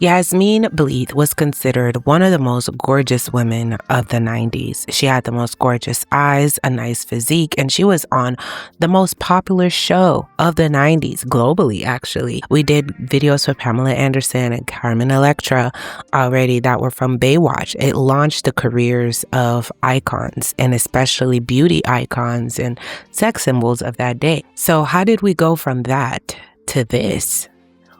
Yasmine Bleeth was considered one of the most gorgeous women of the 90s. She had the most gorgeous eyes, a nice physique, and she was on the most popular show of the 90s, globally actually. We did videos with Pamela Anderson and karinealourde already that were from Baywatch. It launched the careers of icons, and especially beauty icons and sex symbols of that day. So how did we go from that to this?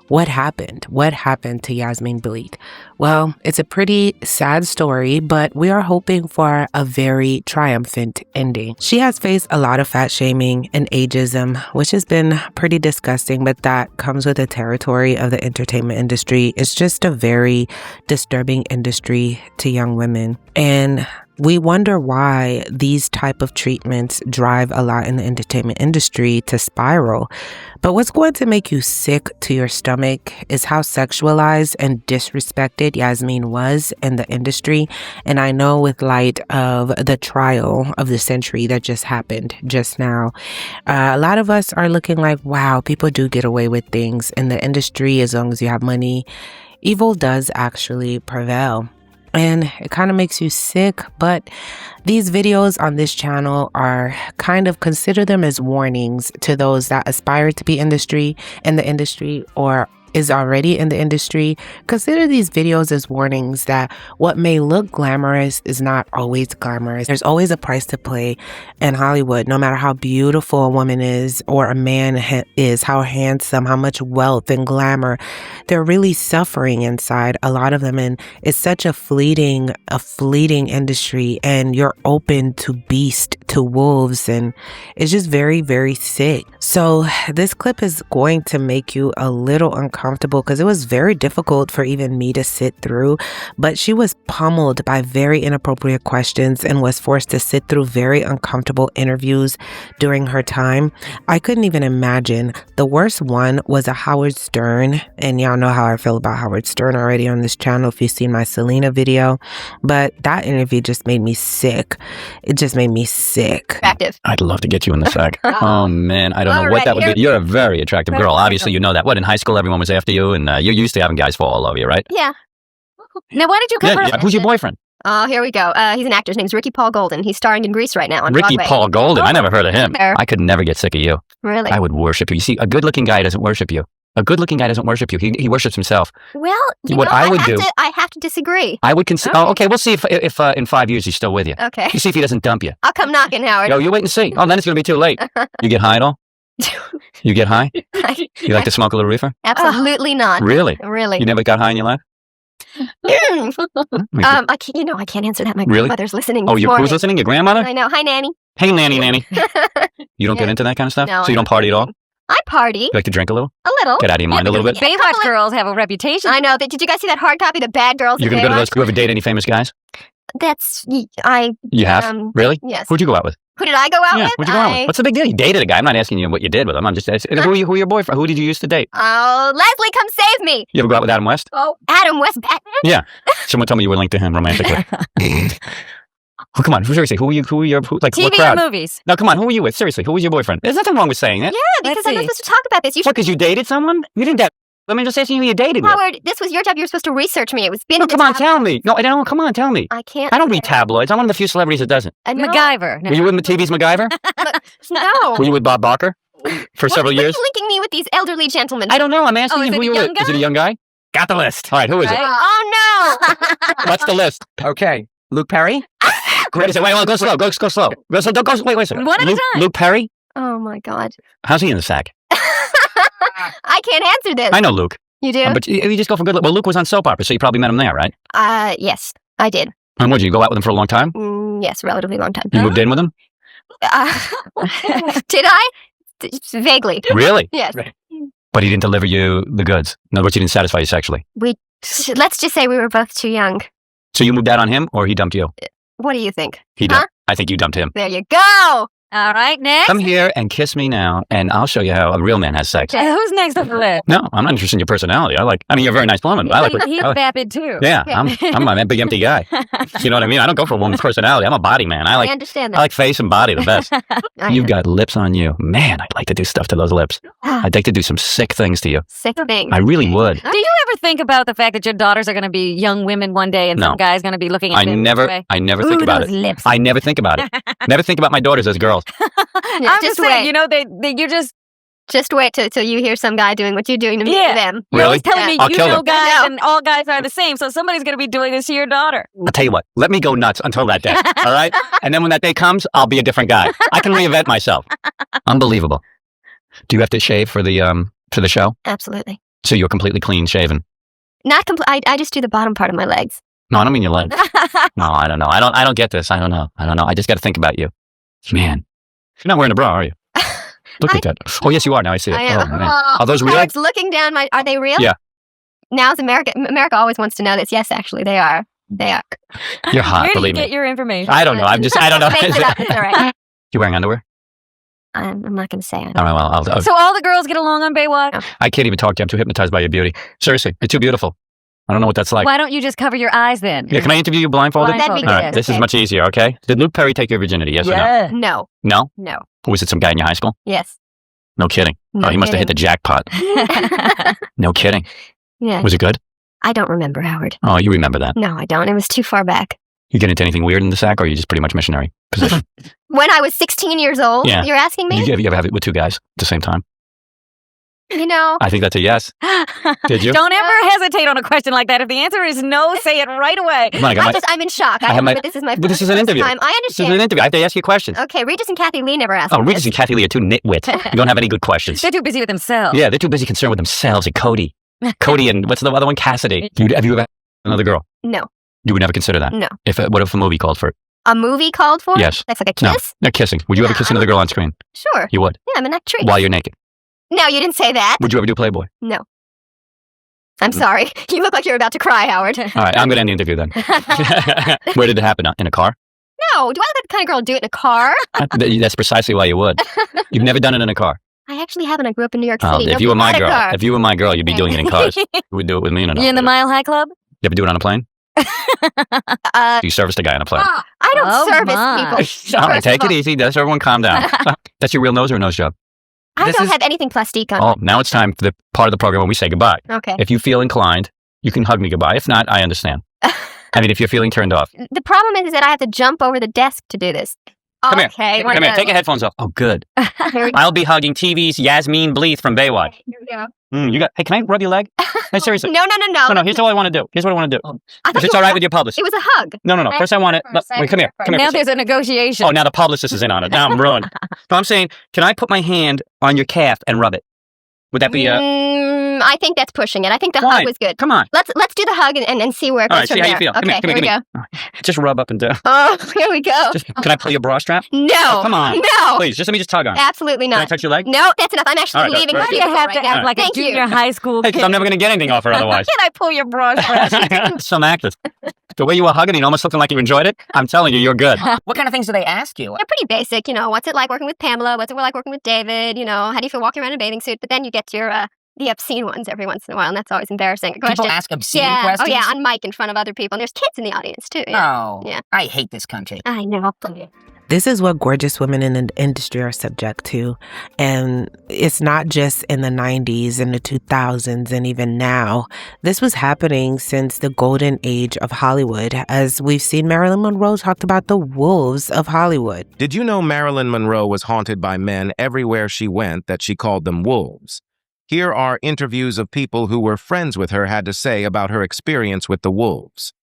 What happened? What happened to Yasmine Bleeth? Well, it's a pretty sad story, but we are hoping for a very triumphant ending. She has faced a lot of fat shaming and ageism, which has been pretty disgusting, but that comes with the territory of the entertainment industry. It's just a very disturbing industry to young women. And we wonder why these type of treatments drive a lot in the entertainment industry to spiral. But what's going to make you sick to your stomach is how sexualized and disrespected Yasmine was in the industry. And I know with light of the trial of the century that just happened just now, a lot of us are looking like, wow, people do get away with things in the industry as long as you have money. Evil does actually prevail. And it kind of makes you sick, but these videos on this channel are consider them as warnings to those that aspire to be in the industry or is already in the industry. Consider these videos as warnings that what may look glamorous is not always glamorous. There's always a price to pay in Hollywood, no matter how beautiful a woman is or a man is, how handsome, how much wealth and glamour. They're really suffering inside, a lot of them, and it's such a fleeting industry, and you're open to beast, to wolves, and it's just very, very sick. So this clip is going to make you a little uncomfortable because it was very difficult for even me to sit through, but she was pummeled by very inappropriate questions and was forced to sit through very uncomfortable interviews during her time. I couldn't even imagine. The worst one was a Howard Stern, and y'all know how I feel about Howard Stern already on this channel if you've seen my Selena video, but that interview just made me sick. It just made me sick. Attractive. I'd love to get you in the sack. Oh man, I don't know what that would be. You're a very attractive girl. Obviously, you know that. What, in high school everyone was after you, and you're used to having guys fall all over you, right? Yeah. Now, why did you cover up? Who's your boyfriend? Oh, here we go. He's an actor. His name's Ricky Paul Golden. He's starring in Grease right now on Ricky Broadway. Paul Golden. I never heard of him. I could never get sick of you. Really? I would worship you. You see, a good-looking guy doesn't worship you. A good-looking guy doesn't worship you. He worships himself. Well, I have to disagree. I would consider. Okay. Oh, okay. We'll see if in 5 years he's still with you. Okay. You see if he doesn't dump you. I'll come knocking, Howard. Yo, you wait and see. Oh, then it's gonna be too late. You get high at all? You get high? You like to smoke a little reefer? Absolutely not. Really? Really. You never got high in your life? I can't answer that. My grandmother's listening. Oh, who's listening? Your grandmother? I know. Hi, Nanny. Hey, Nanny. You don't get into that kind of stuff? No, so you don't party at all? I party. You like to drink a little? A little. Get out of your mind a little bit? Baywatch girls have a reputation. I know. Did you guys see that hard copy, The Bad Girls? You're going to go to those? Do you ever date any famous guys? You have? Really? Yes. Who'd you go out with? Who did I go out with? Who'd you go out with? What's the big deal? You dated a guy. I'm not asking you what you did with him. I'm just asking, who are your boyfriend? Who did you used to date? Oh, Leslie, come save me. You ever go out with Adam West? Oh, Adam West Batman? Yeah. Someone told me you were linked to him romantically. Oh, come on. Seriously, who are your, like, TV what crowd? or movies? No, come on. Who were you with? Seriously, who was your boyfriend? There's nothing wrong with saying that. Yeah, because I'm not supposed to talk about this. What, because you dated someone? You didn't date. Let me just ask you who you dated with. Howard, this was your job. You were supposed to research me. It was been. No, come on, tell me. No, come on, tell me. I can't. I don't read tabloids. I'm one of the few celebrities that doesn't. MacGyver. No. Were you with TV's MacGyver? No. Were you with Bob Barker for several years? Why are you linking me with these elderly gentlemen? I don't know. I'm asking you who you were with. Is it a young guy? Got the list. All right, who is it? Oh, no. What's the list? Okay. Luke Perry? Wait, go slow. Go slow. Wait a second. One at a time. Luke Perry? Oh, my God. How's he in the sack? I can't answer this. I know Luke. You do? But you just go for good look. Well, Luke was on soap opera, so you probably met him there, right? Yes, I did. And what, did you go out with him for a long time? Yes, relatively long time. You moved in with him? Did I? Vaguely. Really? Yes. But he didn't deliver you the goods. In other words, he didn't satisfy you sexually. Let's just say we were both too young. So you moved out on him, or he dumped you? What do you think? He dumped. I think you dumped him. There you go. All right, next. Come here and kiss me now, and I'll show you how a real man has sex. Who's next on the list? No, I'm not interested in your personality. I mean, you're a very nice woman. I like. He's vapid too. Yeah, I'm a big empty guy. You know what I mean? I don't go for a woman's personality. I'm a body man. I understand that. I like face and body the best. You've got lips on you. Man, I'd like to do stuff to those lips. I'd like to do some sick things to you. Sick things. I really would. Do you ever think about the fact that your daughters are going to be young women one day and some guy's going to be looking at them this way? I never think about it. Lips. I never think about it. Never think about my daughters as girls. I'm just saying, you know, you just wait till you hear some guy doing what you're doing to me to them. You're always telling me I'll you kill know them. guys and all guys are the same, so somebody's going to be doing this to your daughter. I'll tell you what. Let me go nuts until that day. All right? And then when that day comes, I'll be a different guy. I can reinvent myself. Unbelievable. Do you have to shave for the show? Absolutely. So you're completely clean shaven? Not I just do the bottom part of my legs. No, I don't mean your legs. No, I don't know. I don't get this. I don't know. I just got to think about you. Man, you're not wearing a bra, are you? Look at that. Oh, yes, you are. Now I see it. I am. Oh, man. Are those real? It's looking down are they real? Yeah. Now's America. America always wants to know this. Yes, actually, they are. They are. You're hot, Where do you believe me. get your information? I don't know. I don't know. Make it up. It's all right. You wearing underwear? I'm not going to say. All right, well, So all the girls get along on Baywatch? No. I can't even talk to you. I'm too hypnotized by your beauty. Seriously, you're too beautiful. I don't know what that's like. Why don't you just cover your eyes then? Yeah, can I interview you blindfolded? That'd be All right, good. this is Okay. much easier, okay? Did Luke Perry take your virginity, yes or no? No. No? No. Was it some guy in your high school? Yes. No kidding. No Oh, he must have hit the jackpot. No kidding. Yeah. Was it good? I don't remember, Howard. Oh, you remember that. No, I don't. It was too far back. You get into anything weird in the sack, or are you just pretty much missionary position? When I was 16 years old, Yeah. you're asking me? You ever have it with two guys at the same time? You know. I think that's a yes. Did you? Don't ever hesitate on a question like that. If the answer is no, say it right away. Come on, I'm in shock. This is my But this is an interview. time. I This is understand. an interview. I have to ask you questions. Okay, Regis and Kathy Lee never asked Oh, me Regis this. and Kathy Lee are two nitwits. You don't have any good questions. They're too busy with themselves. Yeah, they're too busy concerned with themselves and Cody. Cody and what's the other one? Cassidy. Have you ever had another girl? No. You would never consider that? No. What if a movie called for it? A movie called for? Yes. That's like a No, kiss? not kissing. Would you ever kiss another girl on screen? Sure. You would? Yeah, I'm an actress. While you're naked? No, you didn't say that. Would you ever do Playboy? No. I'm sorry. You look like you're about to cry, Howard. All right, I'm going to end the interview then. Where did it happen? In a car? No, do I look like the kind of girl to do it in a car? That's precisely why you would. You've never done it in a car. I actually haven't. I grew up in New York Oh, City. if you were my Nobody had a girl, car. if you were my girl, you'd be doing it in cars. You would do it with me in an You in the Mile High Club? You ever do it on a plane? Do you service a guy on a plane? I don't Oh, service my. people. All right, First take of it all, easy. That's everyone calm down. That's your real nose or a nose job? I don't have anything plastique on. Oh, now it's time for the part of the program when we say goodbye. Okay. If you feel inclined, you can hug me goodbye. If not, I understand. I mean, if you're feeling turned off. The problem is that I have to jump over the desk to do this. Come here. Okay. Come here. Take your headphones off. Oh, good. I'll be hugging TV's Yasmine Bleeth from Baywatch. Hey, can I rub your leg? Hey, seriously. No. No, here's what I want to do. Here's what I want to do. I If thought it's all right with your publicist. it was a hug. No. First I want it. Wait, come here. Now there's a negotiation. Oh, now the publicist is in on it. Now I'm ruined. No, I'm saying, can I put my hand on your calf and rub it? Would that be I think that's pushing it. I think the Why? hug was good. Come on. Let's do the hug and see where it All goes right, see from how you there. feel. Come Okay, here, here we go. All right. Just rub up and down. Oh, here we go. Can I pull your bra strap? No. Oh, come on. No. Please, just let me just tug on it. Absolutely Can I not. touch your leg? No, that's enough. I'm actually All right, leaving. right. the You cubicle have to right act now. like a Thank junior you. high school Hey, kid. because I'm never going to get anything off her otherwise. Can I pull your bra strap? Some actors. The way you were hugging it, almost looking like you enjoyed it. I'm telling you, you're good. What kind of things do they ask you? They're pretty basic. What's it like working with Pamela? What's it like working with David? How do you feel walking around in a bathing suit? But then you get your the obscene ones every once in a while, and that's always embarrassing. People ask obscene yeah. questions? Oh, yeah, on mic in front of other people. And there's kids in the audience, too. Oh, Yeah. I hate this country. I know. This is what gorgeous women in the industry are subject to. And it's not just in the 90s and the 2000s and even now. This was happening since the golden age of Hollywood, as we've seen Marilyn Monroe talked about the wolves of Hollywood. Did you know Marilyn Monroe was haunted by men everywhere she went, that she called them wolves? Here are interviews of people who were friends with her had to say about her experience with the wolves.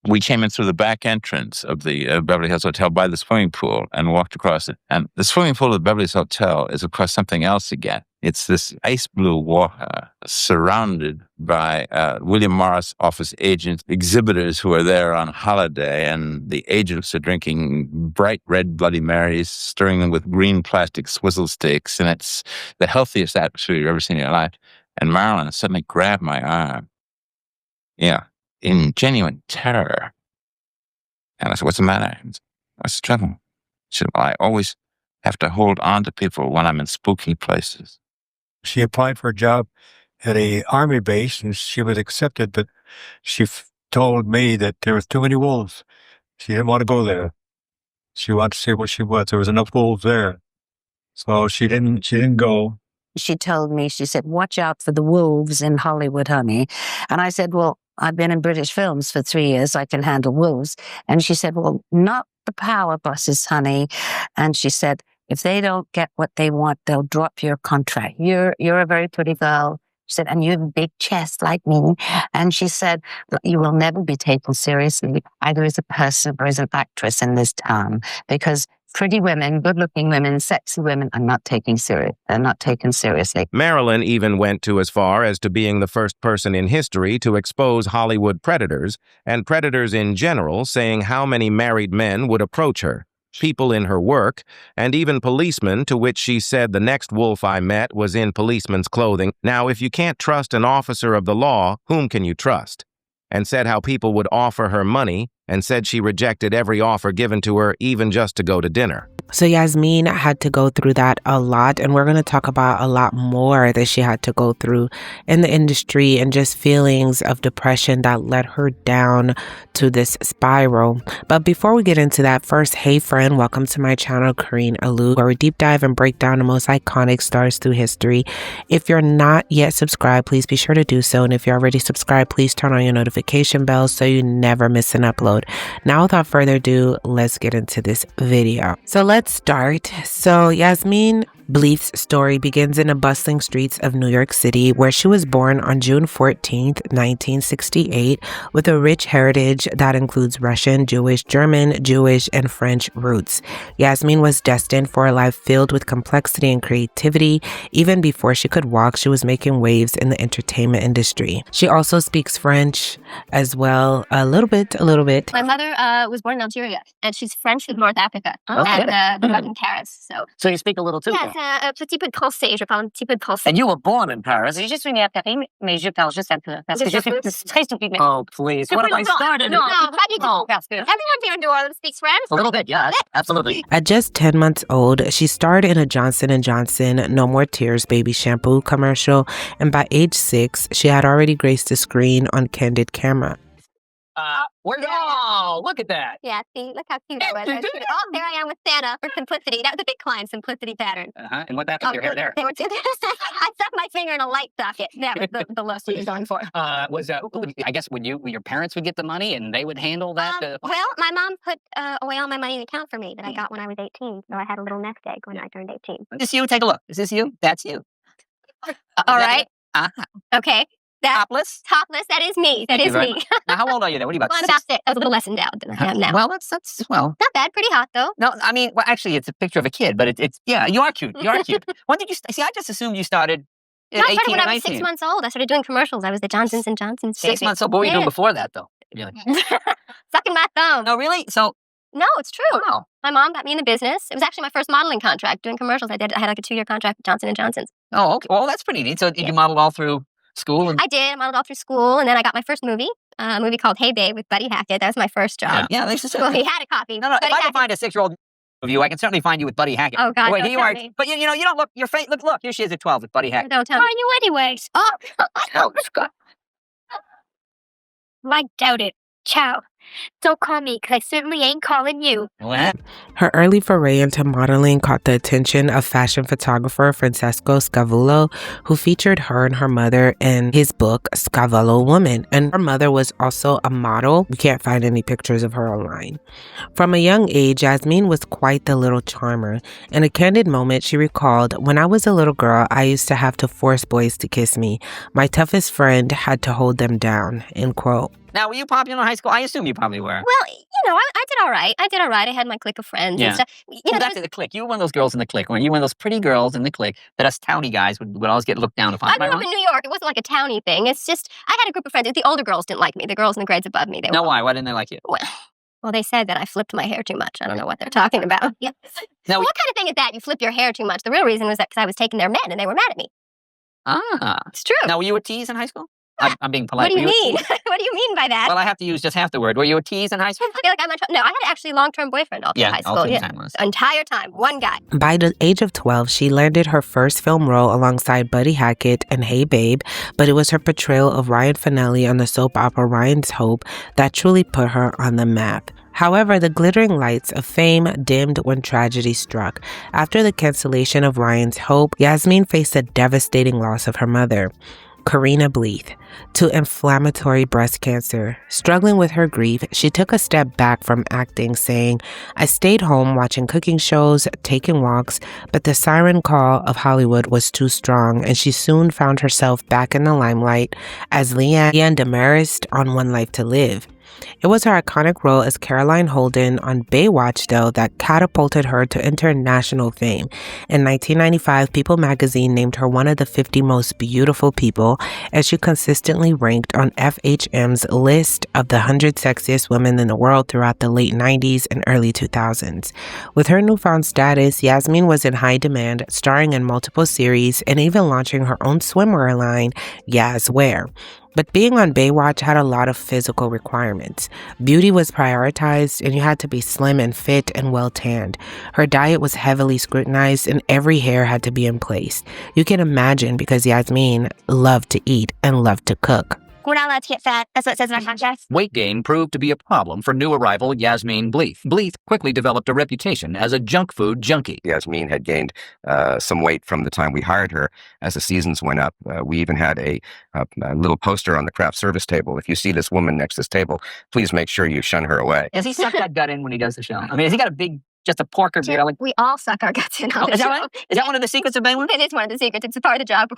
We came in through the back entrance of the Beverly Hills Hotel by the swimming pool and walked across it. And the swimming pool of the Beverly Hills Hotel is, of course, something else again. It's this ice blue water surrounded by William Morris office agents, exhibitors who are there on holiday, and the agents are drinking bright red Bloody Marys, stirring them with green plastic swizzle sticks, and it's the healthiest atmosphere you've ever seen in your life. And Marilyn suddenly grabbed my arm. Yeah. In genuine terror. And I said, what's the matter? What's the trouble? She said, well, I always have to hold on to people when I'm in spooky places. She applied for a job at a army base, and she was accepted, but she told me that there was too many wolves. She didn't want to go there. She wanted to see what she was. There was enough wolves there. So she didn't go. She told me, she said, watch out for the wolves in Hollywood, honey. And I said, well, I've been in British films for 3 years. I can handle wolves. And she said, well, not the power bosses, honey. And she said, if they don't get what they want, they'll drop your contract. You're a very pretty girl. She said, and you have a big chest like me. And she said, you will never be taken seriously, either as a person or as an actress in this town, because pretty women, good-looking women, sexy women are not taken serious. They're not taken seriously. Marilyn even went to as far as to being the first person in history to expose Hollywood predators, and predators in general, saying how many married men would approach her, people in her work, and even policemen, to which she said the next wolf I met was in policeman's clothing. Now, if you can't trust an officer of the law, whom can you trust? And said how people would offer her money, and said she rejected every offer given to her, even just to go to dinner. So Yasmine had to go through that a lot, and we're going to talk about a lot more that she had to go through in the industry and just feelings of depression that led her down to this spiral. But before we get into that, first, hey friend, welcome to my channel, karinealourde, where we deep dive and break down the most iconic stars through history. If you're not yet subscribed, please be sure to do so. And if you're already subscribed, please turn on your notification bell so you never miss an upload. Now, without further ado, let's get into this video. So let's start. So Yasmine Bleeth's story begins in the bustling streets of New York City, where she was born on June 14th, 1968, with a rich heritage that includes Russian, Jewish, German, Jewish, and French roots. Yasmine was destined for a life filled with complexity and creativity. Even before she could walk, she was making waves in the entertainment industry. She also speaks French as well, a little bit. My mother was born in Algeria, and she's French with North Africa, Okay. and grew up in Paris. So you speak a little too? yes, un petit peu de français. Je parle un petit peu de français. And you were born in Paris? Je suis née à Paris, mais je parle juste un peu. Parce que je suis très stupide. Oh, please. What have I started? No, pas du tout. Everyone here in New Orleans speaks French. A little bit, yes. Absolutely. At just 10 months old, she starred in a Johnson & Johnson No More Tears baby shampoo commercial, and by age 6, she had already graced the screen on candid camera. Oh, look at that. Yeah, see, look how cute I was. Oh, there I am with Santa for simplicity. That was a big climb, simplicity pattern. And what happened to your hair there? They were I stuck my finger in a light socket. That was the look we were going for. I guess your parents would get the money and they would handle that? Well, my mom put away all my money in an account for me that I got when I was 18. So I had a little nest egg when I turned 18. Is this you? Take a look. Is this you? That's you. All right. Okay. Topless? Topless. That is me. That is me. Now, how old are you then? What are you about? Well, I'm about 6. I was a little less endowed than I am now. Well, that's not bad. Pretty hot, though. No, I mean, well, actually, it's a picture of a kid, but it's yeah, you are cute. You are cute. When did you see? I just assumed you started No, I started when I was 6 months old. I started doing commercials. I was the Johnsons & Johnsons. 6 months old. What were you doing before that, though? Really? Sucking my thumb. No, really? So. No, it's true. Wow. My mom got me in the business. It was actually my first modeling contract doing commercials. I had like a 2-year contract with Johnson & Johnson's. Oh, okay. Well, that's pretty neat. So did you model all through school? I did. I modeled all through school, and then I got my first movie, a movie called Hey Babe with Buddy Hackett. That was my first job. Yeah, they just Well, he had a copy. No, if I can find a 6-year-old of you, I can certainly find you with Buddy Hackett. Oh, God, wait, don't here you are. tell me. But you know, you don't look. Your face. Look. Here she is at 12 with Buddy Hackett. Don't tell me. Who are you anyways? Oh, I doubt it. Ciao. Don't call me, because I certainly ain't calling you. What? Her early foray into modeling caught the attention of fashion photographer Francesco Scavulo, who featured her and her mother in his book, Scavulo Woman. And her mother was also a model. We can't find any pictures of her online. From a young age, Yasmine was quite the little charmer. In a candid moment, she recalled, "When I was a little girl, I used to have to force boys to kiss me. My toughest friend had to hold them down," end quote. Now, were you popular in high school? I assume you probably were. Well, I did all right. I had my clique of friends and stuff. Back to the clique. You were one of those girls in the clique, weren't you? One of those pretty girls in the clique that us towny guys would always get looked down upon. I grew up in New York. It wasn't like a towny thing. It's just, I had a group of friends. The older girls didn't like me. The girls in the grades above me. Why? Why didn't they like you? Well, they said that I flipped my hair too much. I don't know what they're talking about. Yeah. Now, what kind of thing is that? You flip your hair too much. The real reason was that because I was taking their men and they were mad at me. Ah. It's true. Now, were you a tease in high school? I'm being polite. What do you Were mean? What do you mean by that? Well, I have to use just half the word. Were you a tease in high school? I feel like I'm no, I had actually a long-term boyfriend all through high school. all through the time was. The entire time, one guy. By the age of 12, she landed her first film role alongside Buddy Hackett in Hey Babe, but it was her portrayal of Ryan Finelli on the soap opera Ryan's Hope that truly put her on the map. However, the glittering lights of fame dimmed when tragedy struck. After the cancellation of Ryan's Hope, Yasmine faced a devastating loss of her mother, Yasmine Bleeth, to inflammatory breast cancer. Struggling with her grief, she took a step back from acting, saying, "I stayed home watching cooking shows, taking walks, but the siren call of Hollywood was too strong, and she soon found herself back in the limelight as Leanne Demarest on One Life to Live." It was her iconic role as Caroline Holden on Baywatch, though, that catapulted her to international fame. In 1995, People magazine named her one of the 50 most beautiful people, as she consistently ranked on FHM's list of the 100 sexiest women in the world throughout the late 90s and early 2000s. With her newfound status, Yasmine was in high demand, starring in multiple series and even launching her own swimwear line, Yaswear. But being on Baywatch had a lot of physical requirements. Beauty was prioritized, and you had to be slim and fit and well tanned. Her diet was heavily scrutinized, and every hair had to be in place. You can imagine, because Yasmine loved to eat and loved to cook. We're not allowed to get fat. That's what it says in our contract. Weight gain proved to be a problem for new arrival Yasmine Bleeth. Bleeth quickly developed a reputation as a junk food junkie. Yasmine had gained some weight from the time we hired her. As the seasons went up, we even had a little poster on the craft service table. If you see this woman next to this table, please make sure you shun her away. Does he suck that gut in when he does the show? I mean, has he got a big, just a porker belly? We all suck our guts in on the Is that show. right? Is that one of the secrets of Baywatch? It is one of the secrets. It's a part of the job.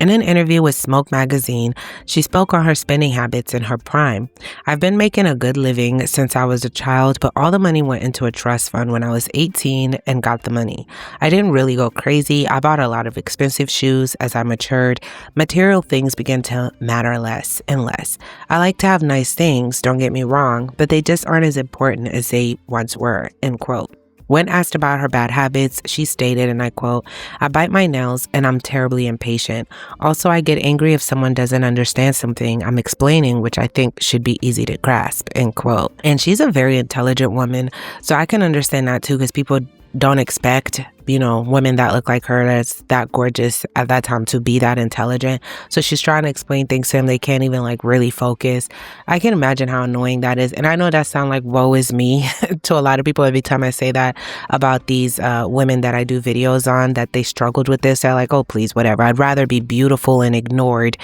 In an interview with Smoke magazine, she spoke on her spending habits in her prime. "I've been making a good living since I was a child, but all the money went into a trust fund when I was 18 and got the money. I didn't really go crazy. I bought a lot of expensive shoes as I matured. Material things began to matter less and less. I like to have nice things, don't get me wrong, but they just aren't as important as they once were," end quote. When asked about her bad habits, she stated, and I quote, "I bite my nails and I'm terribly impatient. Also, I get angry if someone doesn't understand something I'm explaining, which I think should be easy to grasp," end quote. And she's a very intelligent woman, so I can understand that too, because people don't expect, women that look like her, that's that gorgeous at that time, to be that intelligent. So she's trying to explain things to them. They can't even really focus. I can imagine how annoying that is. And I know that sounds like woe is me to a lot of people every time I say that about these women that I do videos on, that they struggled with this. They're like, oh, please, whatever. I'd rather be beautiful and ignored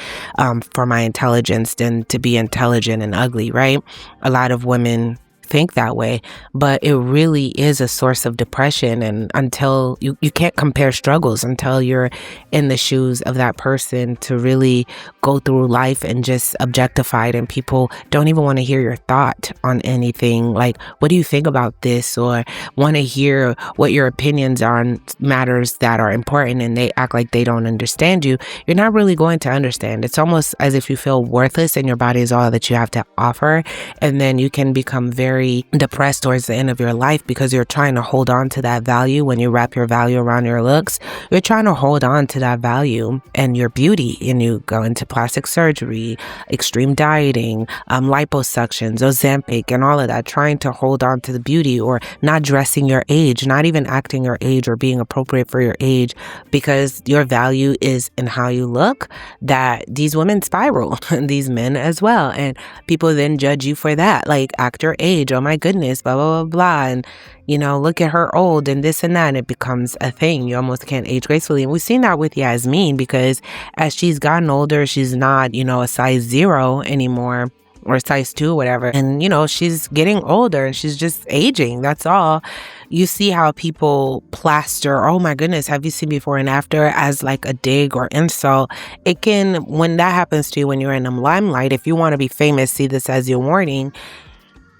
for my intelligence than to be intelligent and ugly, right? A lot of women think that way, but it really is a source of depression. And until you can't compare struggles until you're in the shoes of that person to really go through life and just objectified, and people don't even want to hear your thought on anything. Like, what do you think about this? Or want to hear what your opinions are on matters that are important, and they act like they don't understand you. You're not really going to understand. It's almost as if you feel worthless and your body is all that you have to offer. And then you can become very depressed towards the end of your life because you're trying to hold on to that value. When you wrap your value around your looks, you're trying to hold on to that value and your beauty, and you go into plastic surgery, extreme dieting, liposuctions, Ozempic, and all of that, trying to hold on to the beauty, or not dressing your age, not even acting your age or being appropriate for your age, because your value is in how you look. That these women spiral, and these men as well, and people then judge you for that, like, act your age, oh my goodness, blah, blah, blah, blah. And, look at her old and this and that. And it becomes a thing. You almost can't age gracefully. And we've seen that with Yasmine, because as she's gotten older, she's not, a size 0 anymore, or size 2, whatever. And, she's getting older and she's just aging. That's all. You see how people plaster, oh my goodness, have you seen before and after, as like a dig or insult. It can, when that happens to you, when you're in the limelight, if you want to be famous, see this as your warning.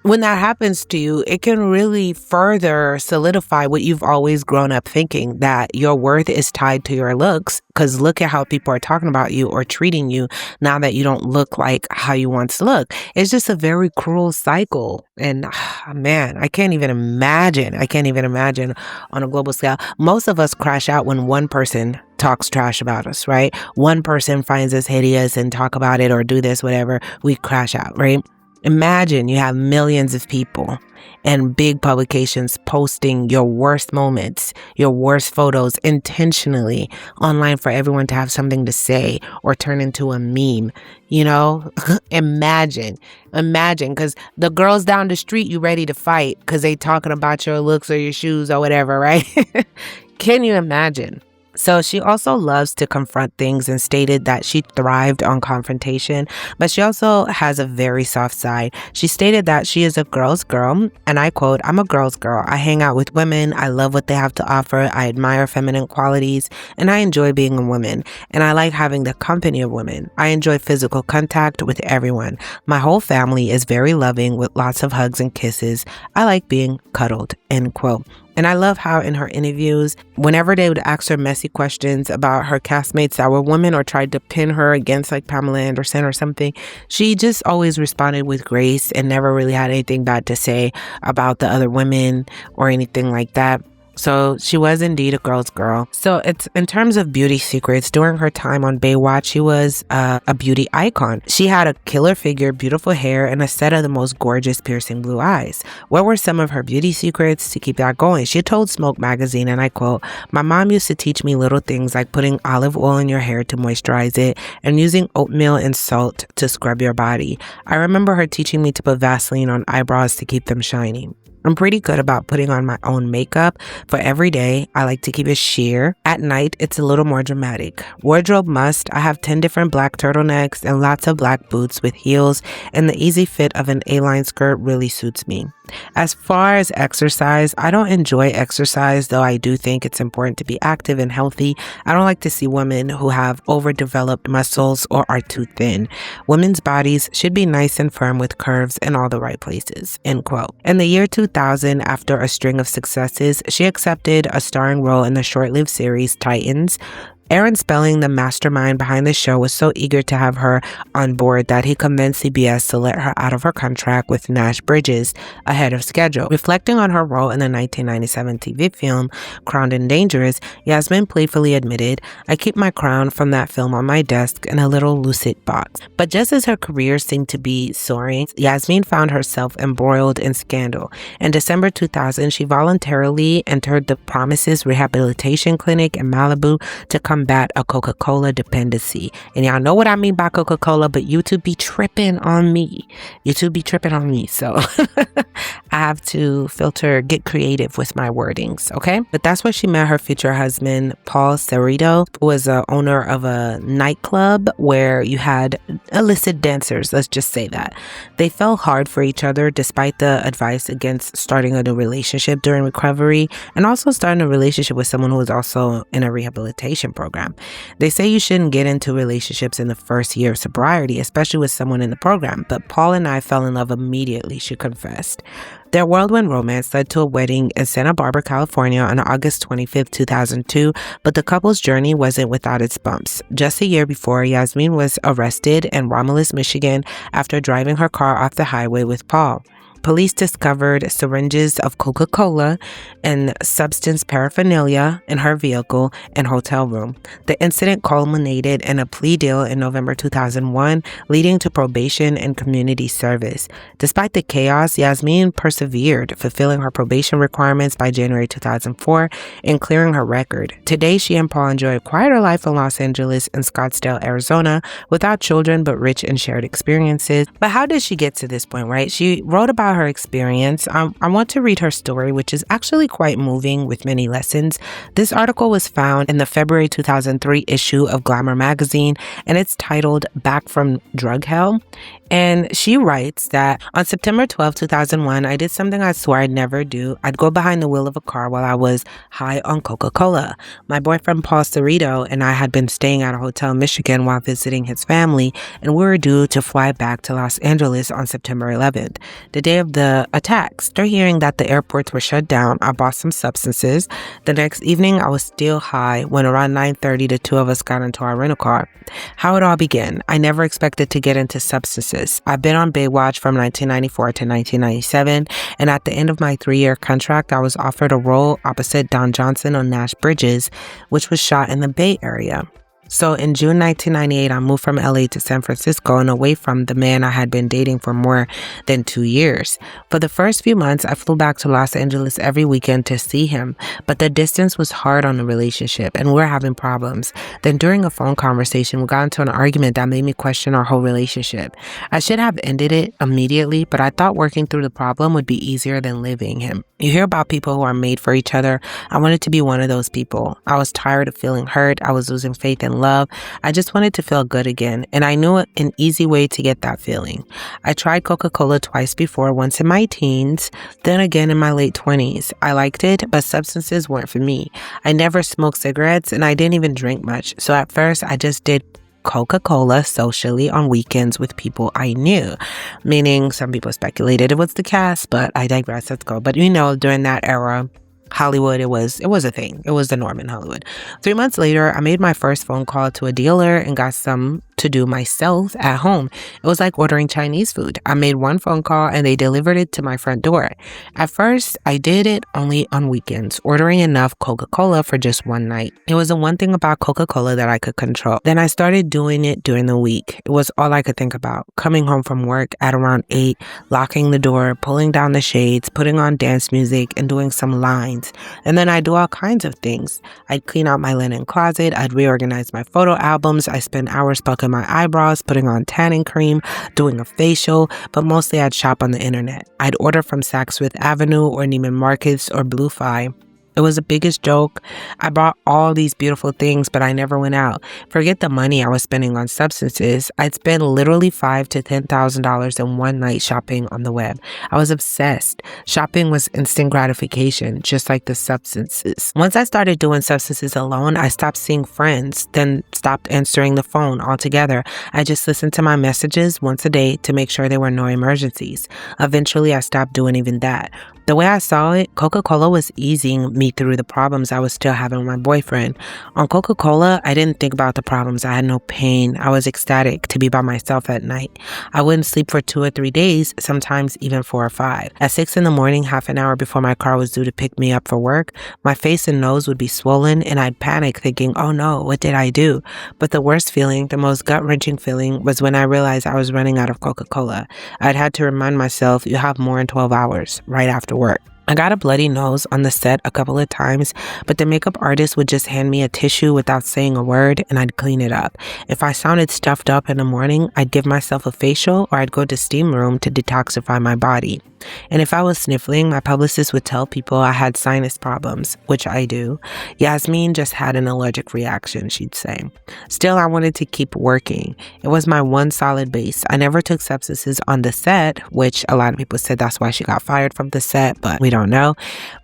When that happens to you, it can really further solidify what you've always grown up thinking, that your worth is tied to your looks, because look at how people are talking about you or treating you now that you don't look like how you once looked. It's just a very cruel cycle. And man, I can't even imagine on a global scale. Most of us crash out when one person talks trash about us, right? One person finds us hideous and talk about it or do this, whatever, we crash out, right? Imagine you have millions of people and big publications posting your worst moments, your worst photos intentionally online for everyone to have something to say or turn into a meme, you know? Imagine, because the girls down the street, you ready to fight because they talking about your looks or your shoes or whatever, right? Can you imagine? So she also loves to confront things and stated that she thrived on confrontation, but she also has a very soft side. She stated that she is a girl's girl, and I quote, "I'm a girl's girl. I hang out with women. I love what they have to offer. I admire feminine qualities, and I enjoy being a woman, and I like having the company of women. I enjoy physical contact with everyone. My whole family is very loving with lots of hugs and kisses. I like being cuddled," end quote. And I love how in her interviews, whenever they would ask her messy questions about her castmates that were women or tried to pin her against like Pamela Anderson or something, she just always responded with grace and never really had anything bad to say about the other women or anything like that. So she was indeed a girl's girl. So it's in terms of beauty secrets, during her time on Baywatch, she was a beauty icon. She had a killer figure, beautiful hair, and a set of the most gorgeous piercing blue eyes. What were some of her beauty secrets to keep that going? She told Smoke magazine, and I quote, "My mom used to teach me little things like putting olive oil in your hair to moisturize it and using oatmeal and salt to scrub your body. I remember her teaching me to put Vaseline on eyebrows to keep them shiny. I'm pretty good about putting on my own makeup. For every day, I like to keep it sheer. At night, it's a little more dramatic. Wardrobe must. I have 10 different black turtlenecks and lots of black boots with heels, and the easy fit of an A-line skirt really suits me. As far as exercise, I don't enjoy exercise, though I do think it's important to be active and healthy. I don't like to see women who have overdeveloped muscles or are too thin. Women's bodies should be nice and firm with curves in all the right places," end quote. In the year 2000, after a string of successes, she accepted a starring role in the short-lived series Titans. Aaron Spelling, the mastermind behind the show, was so eager to have her on board that he convinced CBS to let her out of her contract with Nash Bridges ahead of schedule. Reflecting on her role in the 1997 TV film Crowned and Dangerous, Yasmine playfully admitted, "I keep my crown from that film on my desk in a little lucid box." But just as her career seemed to be soaring, Yasmine found herself embroiled in scandal. In December 2000, she voluntarily entered the Promises Rehabilitation Clinic in Malibu to combat a Coca-Cola dependency. And y'all know what I mean by Coca-Cola, but YouTube be tripping on me. So I have to get creative with my wordings, okay? But that's where she met her future husband, Paul Cerrito, who was the owner of a nightclub where you had illicit dancers, let's just say that. They fell hard for each other despite the advice against starting a new relationship during recovery, and also starting a relationship with someone who was also in a rehabilitation program. They say you shouldn't get into relationships in the first year of sobriety, especially with someone in the program, but Paul and I fell in love immediately, she confessed. Their whirlwind romance led to a wedding in Santa Barbara, California on August 25th, 2002, but the couple's journey wasn't without its bumps. Just a year before, Yasmine was arrested in Romulus, Michigan after driving her car off the highway with Paul. Police discovered syringes of Coca-Cola and substance paraphernalia in her vehicle and hotel room. The incident culminated in a plea deal in November 2001, leading to probation and community service. Despite the chaos, Yasmine persevered, fulfilling her probation requirements by January 2004 and clearing her record. Today, she and Paul enjoy a quieter life in Los Angeles and Scottsdale, Arizona, without children but rich in shared experiences. But how did she get to this point, right? She wrote about her experience. I want to read her story, which is actually quite moving with many lessons. This article was found in the February 2003 issue of Glamour magazine, and it's titled "Back from Drug Hell." And she writes that on September 12, 2001, I did something I swore I'd never do. I'd go behind the wheel of a car while I was high on Coca-Cola. My boyfriend, Paul Cerrito, and I had been staying at a hotel in Michigan while visiting his family, and we were due to fly back to Los Angeles on September 11th. The day day of the attacks. After hearing that the airports were shut down, I bought some substances. The next evening, I was still high when around 9:30, the two of us got into our rental car. How it all began. I never expected to get into substances. I've been on Baywatch from 1994 to 1997, and at the end of my 3-year contract, I was offered a role opposite Don Johnson on Nash Bridges, which was shot in the Bay Area. So in June 1998, I moved from LA to San Francisco and away from the man I had been dating for more than 2 years. For the first few months, I flew back to Los Angeles every weekend to see him, but the distance was hard on the relationship and we were having problems. Then during a phone conversation, we got into an argument that made me question our whole relationship. I should have ended it immediately, but I thought working through the problem would be easier than leaving him. You hear about people who are made for each other. I wanted to be one of those people. I was tired of feeling hurt. I was losing faith in love. I just wanted to feel good again, and I knew an easy way to get that feeling. I tried Coca-Cola twice before, once in my teens, then again in my late 20s. I liked it, but substances weren't for me. I never smoked cigarettes, and I didn't even drink much, so at first I just did Coca-Cola socially on weekends with people I knew, meaning some people speculated it was the cast, but I digress. Let's go. But during that era, Hollywood, it was a thing. It was the norm in Hollywood. 3 months later, I made my first phone call to a dealer and got some to do myself at home. It was like ordering Chinese food. I made one phone call and they delivered it to my front door. At first, I did it only on weekends, ordering enough Coca-Cola for just one night. It was the one thing about Coca-Cola that I could control. Then I started doing it during the week. It was all I could think about. Coming home from work at around 8, locking the door, pulling down the shades, putting on dance music, and doing some lines. And then I'd do all kinds of things. I'd clean out my linen closet. I'd reorganize my photo albums. I spent hours plucking my eyebrows, putting on tanning cream, doing a facial, but mostly I'd shop on the internet. I'd order from Saks Fifth Avenue or Neiman Marcus or Bluefy. It was the biggest joke. I bought all these beautiful things, but I never went out. Forget the money I was spending on substances. I'd spend literally $5,000 to $10,000 in one night shopping on the web. I was obsessed. Shopping was instant gratification, just like the substances. Once I started doing substances alone, I stopped seeing friends, then stopped answering the phone altogether. I just listened to my messages once a day to make sure there were no emergencies. Eventually, I stopped doing even that. The way I saw it, Coca-Cola was easing me through the problems I was still having with my boyfriend. On Coca-Cola, I didn't think about the problems. I had no pain. I was ecstatic to be by myself at night. I wouldn't sleep for 2 or 3 days, sometimes even 4 or 5. At 6 a.m, half an hour before my car was due to pick me up for work, my face and nose would be swollen and I'd panic thinking, oh no, what did I do? But the worst feeling, the most gut-wrenching feeling, was when I realized I was running out of Coca-Cola. I'd had to remind myself, you have more than 12 hours right after work. I got a bloody nose on the set a couple of times, but the makeup artist would just hand me a tissue without saying a word and I'd clean it up. If I sounded stuffed up in the morning, I'd give myself a facial or I'd go to steam room to detoxify my body. And if I was sniffling, my publicist would tell people I had sinus problems, which I do. Yasmine just had an allergic reaction, she'd say. Still, I wanted to keep working. It was my one solid base. I never took substances on the set, which a lot of people said that's why she got fired from the set, but we don't know.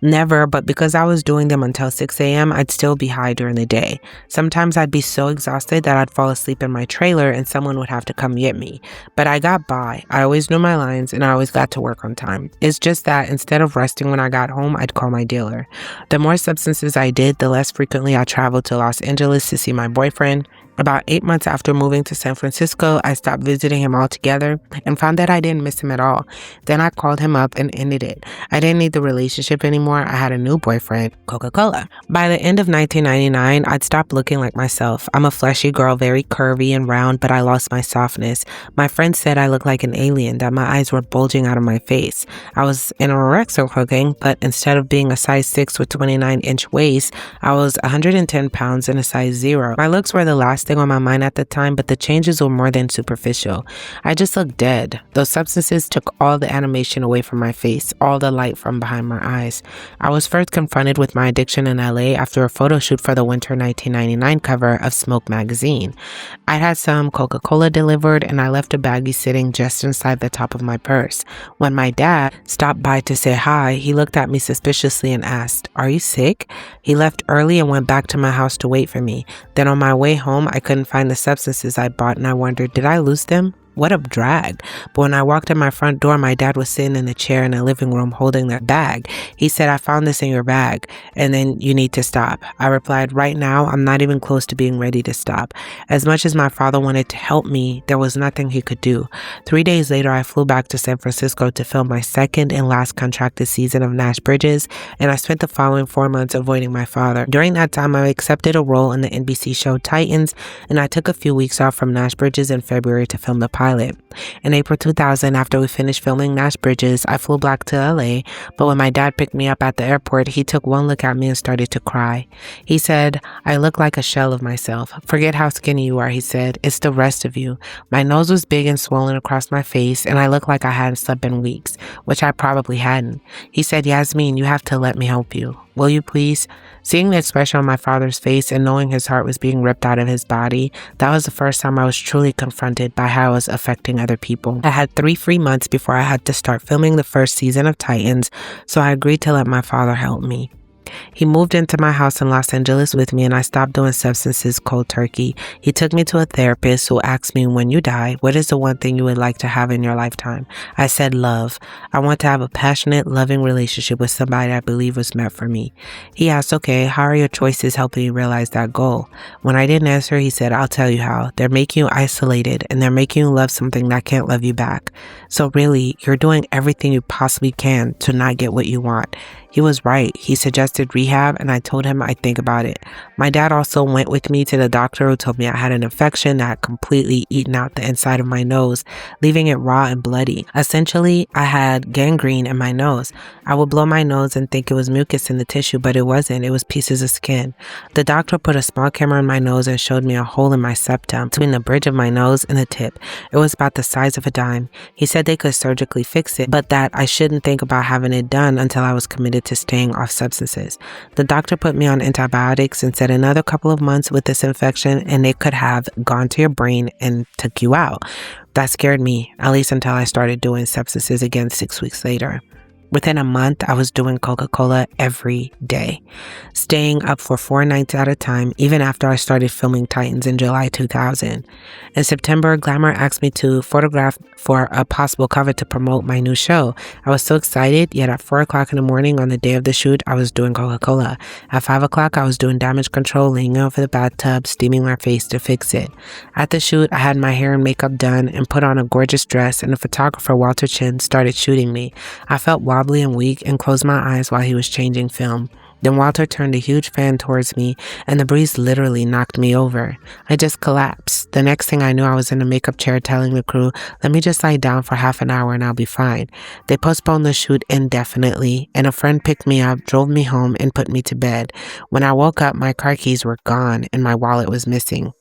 Never, but because I was doing them until 6 a.m., I'd still be high during the day. Sometimes I'd be so exhausted that I'd fall asleep in my trailer and someone would have to come get me. But I got by. I always knew my lines and I always got to work on time. It's just that instead of resting when I got home, I'd call my dealer. The more substances I did, the less frequently I traveled to Los Angeles to see my boyfriend. About 8 months after moving to San Francisco, I stopped visiting him altogether and found that I didn't miss him at all. Then I called him up and ended it. I didn't need the relationship anymore. I had a new boyfriend, Coca-Cola. By the end of 1999, I'd stopped looking like myself. I'm a fleshy girl, very curvy and round, but I lost my softness. My friends said I looked like an alien, that my eyes were bulging out of my face. I was anorexic hooking, but instead of being a size 6 with 29-inch waist, I was 110 pounds and a size 0. My looks were the last thing on my mind at the time, but the changes were more than superficial. I just looked dead. Those substances took all the animation away from my face, all the light from behind my eyes. I was first confronted with my addiction in LA after a photo shoot for the winter 1999 cover of Smoke magazine. I had some Coca-Cola delivered and I left a baggie sitting just inside the top of my purse. When my dad stopped by to say hi, he looked at me suspiciously and asked, "Are you sick?" He left early and went back to my house to wait for me. Then on my way home, I couldn't find the substances I bought and I wondered, did I lose them? what a drag. But when I walked in my front door, my dad was sitting in a chair in the living room holding that bag. He said, I found this in your bag, and then you need to stop. I replied, right now, I'm not even close to being ready to stop. As much as my father wanted to help me, there was nothing he could do. 3 days later, I flew back to San Francisco to film my second and last contracted season of Nash Bridges, and I spent the following 4 months avoiding my father. During that time, I accepted a role in the NBC show Titans, and I took a few weeks off from Nash Bridges in February to film the pilot. In April 2000, after we finished filming Nash Bridges, I flew back to LA, but when my dad picked me up at the airport, he took one look at me and started to cry. He said, I look like a shell of myself. Forget how skinny you are, he said. It's the rest of you. My nose was big and swollen across my face, and I looked like I hadn't slept in weeks, which I probably hadn't. He said, Yasmine, you have to let me help you. Will you please? Seeing the expression on my father's face and knowing his heart was being ripped out of his body, that was the first time I was truly confronted by how I was affecting other people. I had 3 free months before I had to start filming the first season of Titans, so I agreed to let my father help me. He moved into my house in Los Angeles with me, and I stopped doing substances cold turkey. He took me to a therapist who asked me, when you die, what is the one thing you would like to have in your lifetime? I said love. I want to have a passionate, loving relationship with somebody I believe was meant for me. He asked, okay, how are your choices helping you realize that goal? When I didn't answer, he said, I'll tell you how. They're making you isolated, and they're making you love something that can't love you back. So really, you're doing everything you possibly can to not get what you want. He was right. He suggested rehab, and I told him I'd think about it. My dad also went with me to the doctor, who told me I had an infection that had completely eaten out the inside of my nose, leaving it raw and bloody. Essentially, I had gangrene in my nose. I would blow my nose and think it was mucus in the tissue, but it wasn't. It was pieces of skin. The doctor put a small camera in my nose and showed me a hole in my septum between the bridge of my nose and the tip. It was about the size of a dime. He said they could surgically fix it, but that I shouldn't think about having it done until I was committed to staying off substances. The doctor put me on antibiotics and said another couple of months with this infection and it could have gone to your brain and took you out. That scared me, at least until I started doing substances again 6 weeks later. Within a month, I was doing Coca-Cola every day, staying up for 4 nights at a time, even after I started filming Titans in July 2000. In September, Glamour asked me to photograph for a possible cover to promote my new show. I was so excited, yet at 4 o'clock in the morning on the day of the shoot, I was doing Coca-Cola. At 5 o'clock, I was doing damage control, laying over the bathtub, steaming my face to fix it. At the shoot, I had my hair and makeup done and put on a gorgeous dress, and the photographer, Walter Chin, started shooting me. I felt wobbly and weak and closed my eyes while he was changing film. Then Walter turned a huge fan towards me, and the breeze literally knocked me over. I just collapsed. The next thing I knew, I was in a makeup chair telling the crew, let me just lie down for half an hour and I'll be fine. They postponed the shoot indefinitely, and a friend picked me up, drove me home, and put me to bed. When I woke up, my car keys were gone and my wallet was missing.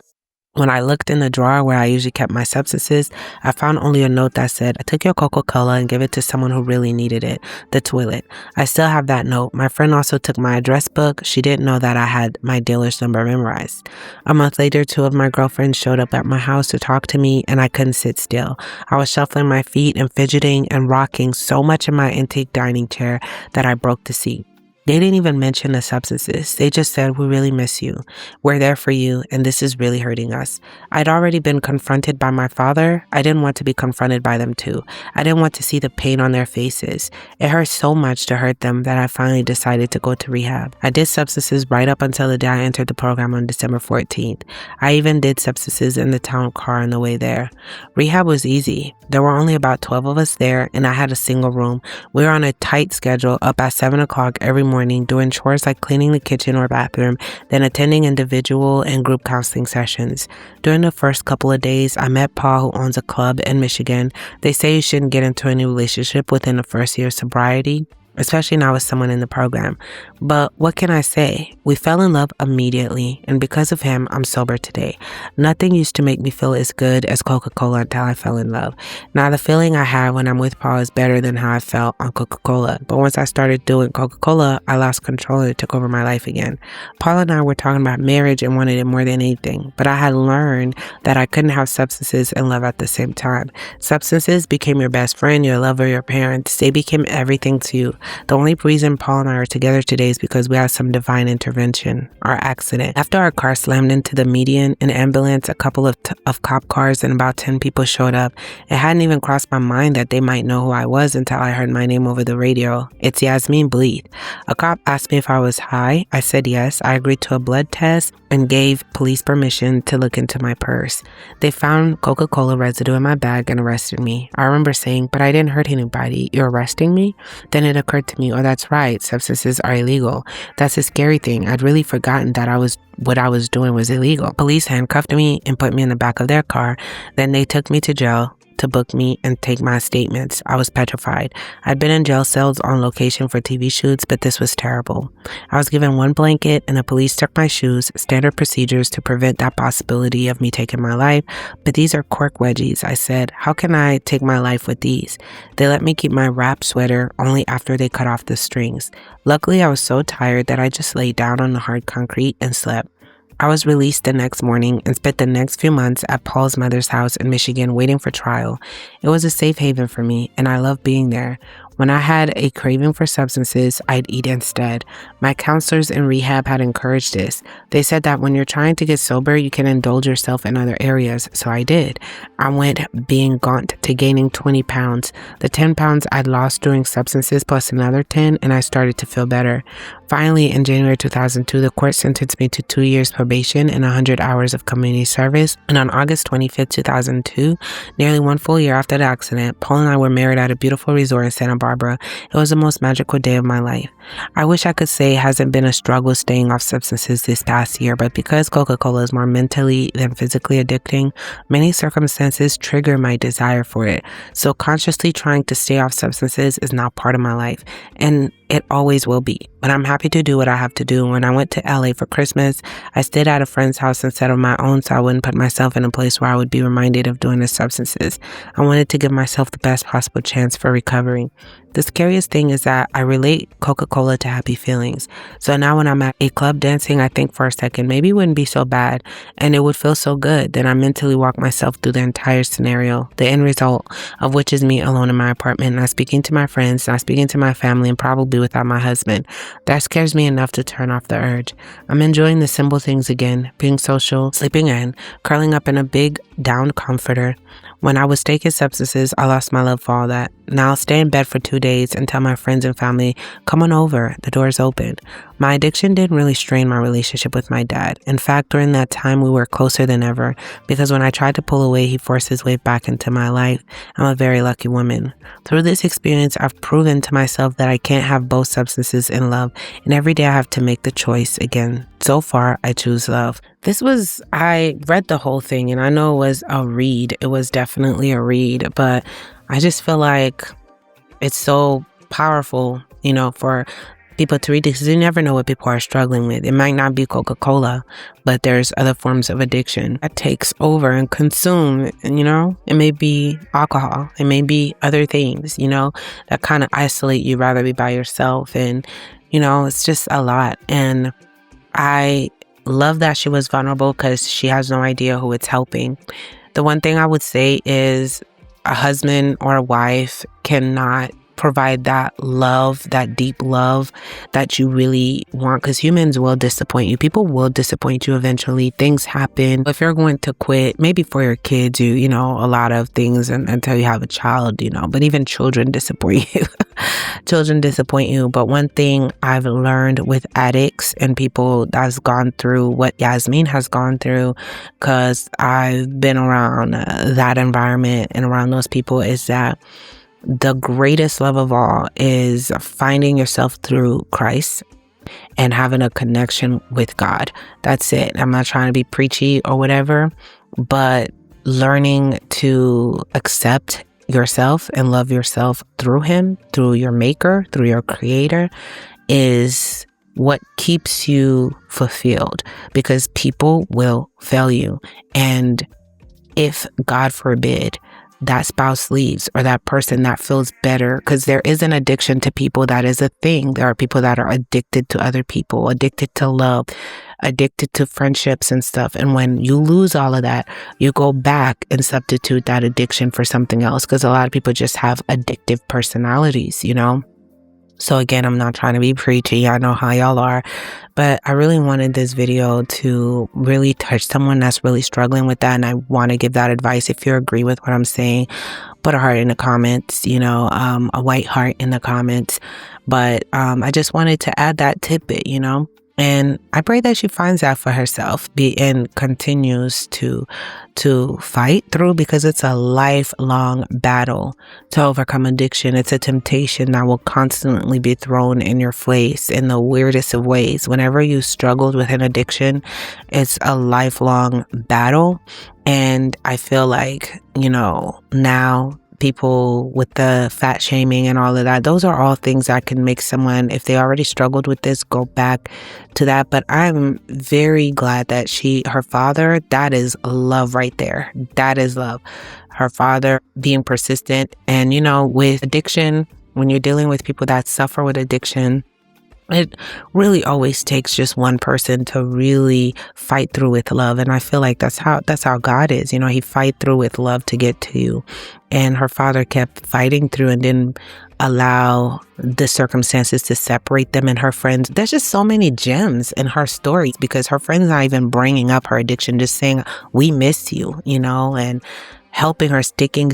When I looked in the drawer where I usually kept my substances, I found only a note that said, I took your Coca-Cola and gave it to someone who really needed it, the toilet. I still have that note. My friend also took my address book. She didn't know that I had my dealer's number memorized. A month later, 2 of my girlfriends showed up at my house to talk to me, and I couldn't sit still. I was shuffling my feet and fidgeting and rocking so much in my intake dining chair that I broke the seat. They didn't even mention the substances. They just said, we really miss you. We're there for you, and this is really hurting us. I'd already been confronted by my father. I didn't want to be confronted by them too. I didn't want to see the pain on their faces. It hurt so much to hurt them that I finally decided to go to rehab. I did substances right up until the day I entered the program on December 14th. I even did substances in the town car on the way there. Rehab was easy. There were only about 12 of us there, and I had a single room. We were on a tight schedule, up at 7 o'clock every morning, doing chores like cleaning the kitchen or bathroom, then attending individual and group counseling sessions. During the first couple of days, I met Paul, who owns a club in Michigan. They say you shouldn't get into any relationship within the first year of sobriety, especially not with someone in the program. But what can I say? We fell in love immediately, and because of him, I'm sober today. Nothing used to make me feel as good as Coca-Cola until I fell in love. Now, the feeling I have when I'm with Paul is better than how I felt on Coca-Cola. But once I started doing Coca-Cola, I lost control and it took over my life again. Paul and I were talking about marriage and wanted it more than anything, but I had learned that I couldn't have substances and love at the same time. Substances became your best friend, your lover, your parents. They became everything to you. The only reason Paul and I are together today is because we had some divine intervention or accident. After our car slammed into the median, an ambulance, a couple of cop cars, and about 10 people showed up. It hadn't even crossed my mind that they might know who I was until I heard my name over the radio. It's Yasmine Bleeth. A cop asked me if I was high. I said yes. I agreed to a blood test and gave police permission to look into my purse. They found Coca-Cola residue in my bag and arrested me. I remember saying, but I didn't hurt anybody. You're arresting me? Then it occurred to me, oh, that's right. Substances are illegal. That's a scary thing. I'd really forgotten that what I was doing was illegal. Police handcuffed me and put me in the back of their car. Then they took me to jail to book me and take my statements. I was petrified. I'd been in jail cells on location for TV shoots, but this was terrible. I was given one blanket and the police took my shoes, standard procedures to prevent that possibility of me taking my life. But these are cork wedgies. I said, how can I take my life with these? They let me keep my wrap sweater only after they cut off the strings. Luckily, I was so tired that I just laid down on the hard concrete and slept. I was released the next morning and spent the next few months at Paul's mother's house in Michigan waiting for trial. It was a safe haven for me, and I loved being there. When I had a craving for substances, I'd eat instead. My counselors in rehab had encouraged this. They said that when you're trying to get sober, you can indulge yourself in other areas, so I did. I went being gaunt to gaining 20 pounds. The 10 pounds I'd lost doing substances plus another 10, and I started to feel better. Finally, in January 2002, the court sentenced me to 2 years probation and 100 hours of community service. And on August 25th, 2002, nearly 1 full year after the accident, Paul and I were married at a beautiful resort in Santa Barbara. It was the most magical day of my life. I wish I could say it hasn't been a struggle staying off substances this past year, but because Coca-Cola is more mentally than physically addicting, many circumstances trigger my desire for it. So consciously trying to stay off substances is now part of my life, and it always will be. But I'm happy to do what I have to do. When I went to LA for Christmas, I stayed at a friend's house instead of my own so I wouldn't put myself in a place where I would be reminded of doing the substances. I wanted to give myself the best possible chance for recovery. The scariest thing is that I relate Coca-Cola to happy feelings. So now when I'm at a club dancing, I think for a second, maybe it wouldn't be so bad and it would feel so good. Then I mentally walk myself through the entire scenario, the end result of which is me alone in my apartment, not speaking to my friends, not speaking to my family, and probably without my husband. That scares me enough to turn off the urge. I'm enjoying the simple things again, being social, sleeping in, curling up in a big down comforter. When I was taking substances, I lost my love for all that. Now I'll stay in bed for 2 days and tell my friends and family, come on over, the door's open. My addiction didn't really strain my relationship with my dad. In fact, during that time, we were closer than ever because when I tried to pull away, he forced his way back into my life. I'm a very lucky woman. Through this experience, I've proven to myself that I can't have both substances and love, and every day I have to make the choice again. So far, I choose love. I read the whole thing, and I know it was a read. It was definitely a read, but I just feel like it's so powerful, for people to read it because you never know what people are struggling with. It might not be Coca-Cola, but there's other forms of addiction that takes over and consume, it may be alcohol. It may be other things, that kind of isolate you, rather be by yourself. And, it's just a lot. And I love that she was vulnerable because she has no idea who it's helping. The one thing I would say is a husband or a wife cannot provide that love, that deep love that you really want, because humans will disappoint you. People will disappoint you eventually. Things happen. If you're going to quit, maybe for your kids, a lot of things until you have a child, but even children disappoint you. Children disappoint you. But one thing I've learned with addicts and people that's gone through what Yasmine has gone through, because I've been around that environment and around those people, is that the greatest love of all is finding yourself through Christ and having a connection with God. That's it. I'm not trying to be preachy or whatever, but learning to accept yourself and love yourself through Him, through your Maker, through your Creator, is what keeps you fulfilled, because people will fail you. And if, God forbid, that spouse leaves or that person that feels better, because there is an addiction to people. That is a thing. There are people that are addicted to other people, addicted to love, addicted to friendships and stuff. And when you lose all of that, you go back and substitute that addiction for something else, because a lot of people just have addictive personalities, So again, I'm not trying to be preachy. I know how y'all are, but I really wanted this video to really touch someone that's really struggling with that. And I want to give that advice. If you agree with what I'm saying, put a heart in the comments, you know, a white heart in the comments. But I just wanted to add that tidbit, you know. And I pray that she finds that for herself and continues to fight through, because it's a lifelong battle to overcome addiction. It's a temptation that will constantly be thrown in your face in the weirdest of ways. Whenever you struggled with an addiction, it's a lifelong battle. And I feel like, you know, now people with the fat shaming and all of that, those are all things that can make someone, if they already struggled with this, go back to that. But I'm very glad that her father, that is love right there. That is love. Her father being persistent. And, you know, with addiction, when you're dealing with people that suffer with addiction, it really always takes just one person to really fight through with love. And I feel like that's how God is. You know, he fight through with love to get to you. And her father kept fighting through and didn't allow the circumstances to separate them and her friends. There's just so many gems in her stories, because her friends not even bringing up her addiction, just saying, we miss you, you know, and helping her, sticking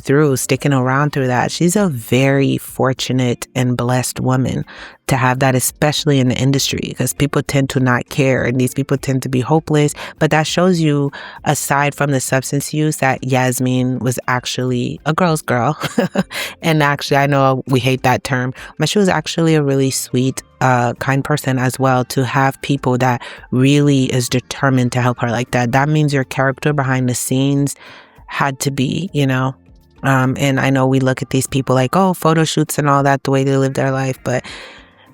around through that. She's a very fortunate and blessed woman to have that, especially in the industry, because people tend to not care and these people tend to be hopeless. But that shows you, aside from the substance use, that Yasmine was actually a girl's girl. And actually, I know we hate that term, but she was actually a really sweet, kind person as well, to have people that really is determined to help her like that. That means your character behind the scenes had to be, you know. And I know we look at these people like, oh, photo shoots and all that, the way they live their life, but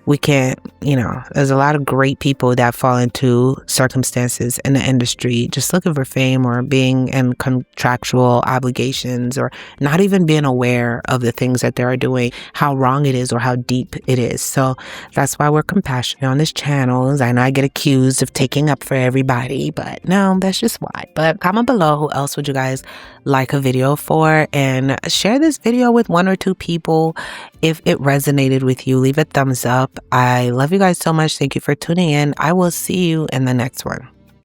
we can't, you know, there's a lot of great people that fall into circumstances in the industry just looking for fame or being in contractual obligations or not even being aware of the things that they're doing, how wrong it is or how deep it is. So that's why we're compassionate on this channel. I know I get accused of taking up for everybody, but no, that's just why. But comment below who else would you guys like a video for, and share this video with 1 or 2 people if it resonated with you. Leave a thumbs up. I love you guys so much. Thank you for tuning in. I will see you in the next one.